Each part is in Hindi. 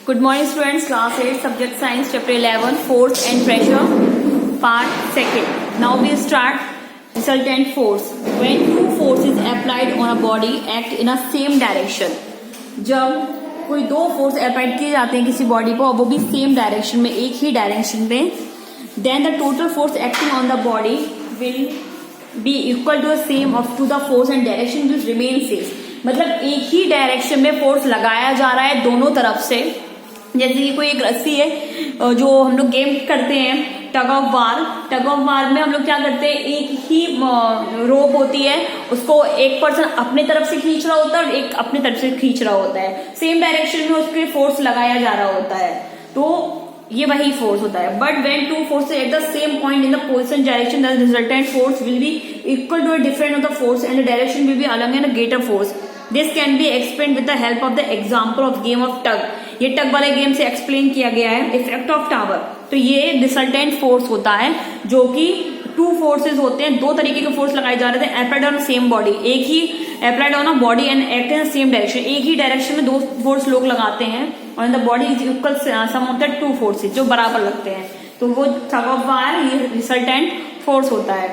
Good morning students, class 8 subject science chapter 11 force and pressure part 2nd. Now we start resultant force. When two forces applied on a body act in a same direction. जब कोई दो फोर्स अप्लाइड किए जाते हैं किसी बॉडी पर और वो भी सेम डायरेक्शन में, एक ही डायरेक्शन में, then the total force acting on the body will be equal to the sum of to the force and direction will remain same. मतलब एक ही डायरेक्शन में फोर्स लगाया जा रहा है दोनों तरफ से. जैसे कि कोई एक रस्सी है जो हम लोग गेम करते हैं टग ऑफ वार में हम लोग क्या करते हैं, एक ही रोप होती है, उसको एक पर्सन अपने तरफ से खींच रहा होता है और एक अपने तरफ से खींच रहा होता है, सेम डायरेक्शन में उसके फोर्स लगाया जा रहा होता है, तो ये वही फोर्स होता है. But when two forces at the same point in the position direction the resultant force will be equal to a different of the force and the direction will be अलग and greater force. This can be explain with the help of the example of game of tug. ये टग वाले गेम से एक्सप्लेन किया गया है. इफेक्ट ऑफ टावर, तो ये रिजल्टेंट फोर्स होता है जो कि टू फोर्सेज होते हैं, दो तरीके के फोर्स लगाए जा रहे थे अप्लाइड ऑन सेम बॉडी. एक ही applied on a body and act in same direction. एक ही डायरेक्शन में दो फोर्स लोग लगाते हैं और in the body is equal some of the two forces जो बराबर लगते हैं, तो वो टग ऑफ वार ये रिजल्टेंट फोर्स होता है.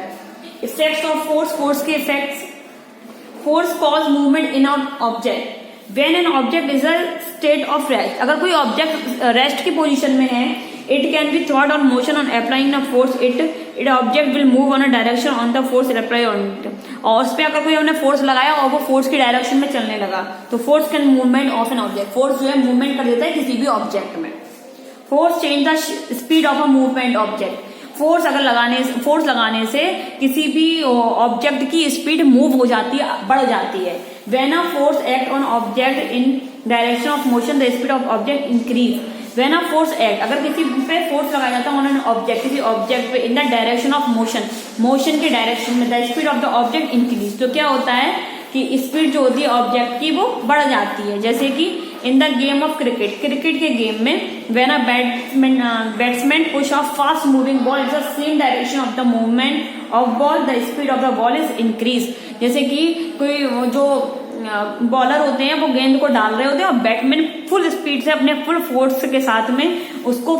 इफेक्ट्स ऑफ फोर्स के effects. Force cause movement in on object when an object is a state of rest. अगर कोई ऑब्जेक्ट रेस्ट की पोजीशन में है, it can be throat on motion on applying a force. It object will move on a direction on the force apply on it. और उस पर अगर कोई हमने फोर्स लगाया और वो फोर्स की डायरेक्शन में चलने लगा, तो force can movement of an object. Force जो है मूवमेंट कर देता है किसी भी ऑब्जेक्ट में. Force change the speed of a movement object. Force लगाने से किसी भी ऑब्जेक्ट की स्पीड मूव हो जाती है, बढ़ जाती है. When a force act on object in direction of motion the speed of object increase. When a force act, अगर किसी पे फोर्स लगाया जाता है ऑन एन ऑब्जेक्ट, किसी ऑब्जेक्ट पे, in the direction of motion के डायरेक्शन में, the speed of the object increase. तो क्या होता है कि स्पीड जो होती है ऑब्जेक्ट की वो बढ़ जाती है. जैसे कि in the game of cricket के गेम में when a batsman push a fast moving ball in the same direction of the movement of ball the speed of the ball is increase. जैसे कि कोई जो बॉलर होते हैं वो गेंद को डाल रहे होते हैं और बैट्समैन फुल स्पीड से अपने फुल फोर्स के साथ में उसको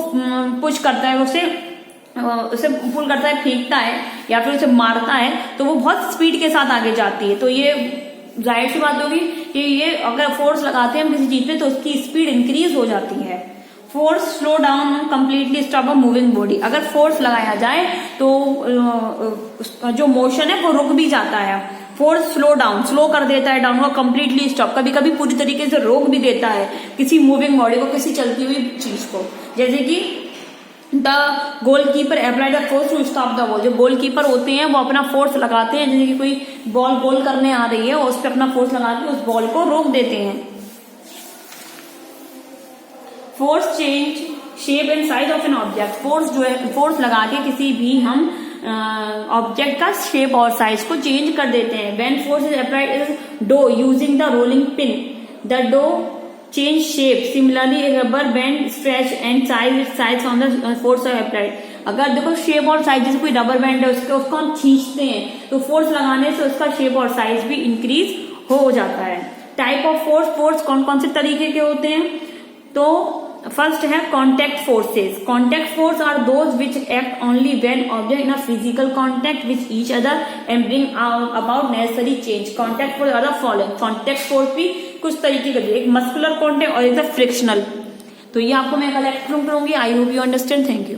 पुश करता है, उसे पुल करता है, फेंकता है या फिर उसे मारता है, तो वो बहुत स्पीड के साथ आगे जाती है. तो ये जाहिर सी बात होगी कि ये अगर फोर्स लगाते हैं हम किसी चीज पे तो उसकी स्पीड इंक्रीज हो जाती है. Force slow down completely stop a moving body. अगर फोर्स लगाया जाए तो जो मोशन है वो रुक भी जाता है. फोर्स स्लो कर देता है डाउन को कंप्लीटली स्टॉप, कभी कभी पूरी तरीके से रोक भी देता है किसी मूविंग बॉडी को, किसी चलती हुई चीज को. जैसे कि the goalkeeper apply the force to stop the ball. जो गोलकीपर होते हैं वो अपना फोर्स लगाते हैं, जैसे कि कोई बॉल गोल करने आ रही है और उस पर अपना फोर्स लगा के उस बॉल को रोक देते हैं. Force change shape and size of an object. Force जो है, फोर्स लगा के किसी भी हम ऑब्जेक्ट का शेप और साइज को चेंज कर देते हैं. When force is applied is dough using the rolling pin, the dough change shape. Similarly, a rubber band stretch and size on the force of applied. अगर देखो शेप और साइज, जैसे कोई रबर बैंड है उसको हम खींचते हैं तो फोर्स लगाने से उसका शेप और साइज भी इंक्रीज हो जाता है. टाइप ऑफ फोर्स कौन से तरीके के होते हैं, तो फर्स्ट है contact forces. Contact force are those which act only when object in a physical contact with each other and bring about necessary change. Contact force are the following. Contact force भी कुछ तरीके का, एक मस्कुलर कॉन्टेक्ट और एक फ्रिक्शनल. तो ये आपको मैं कल एक्सप्लेन करूंगी. I hope you understand. Thank you.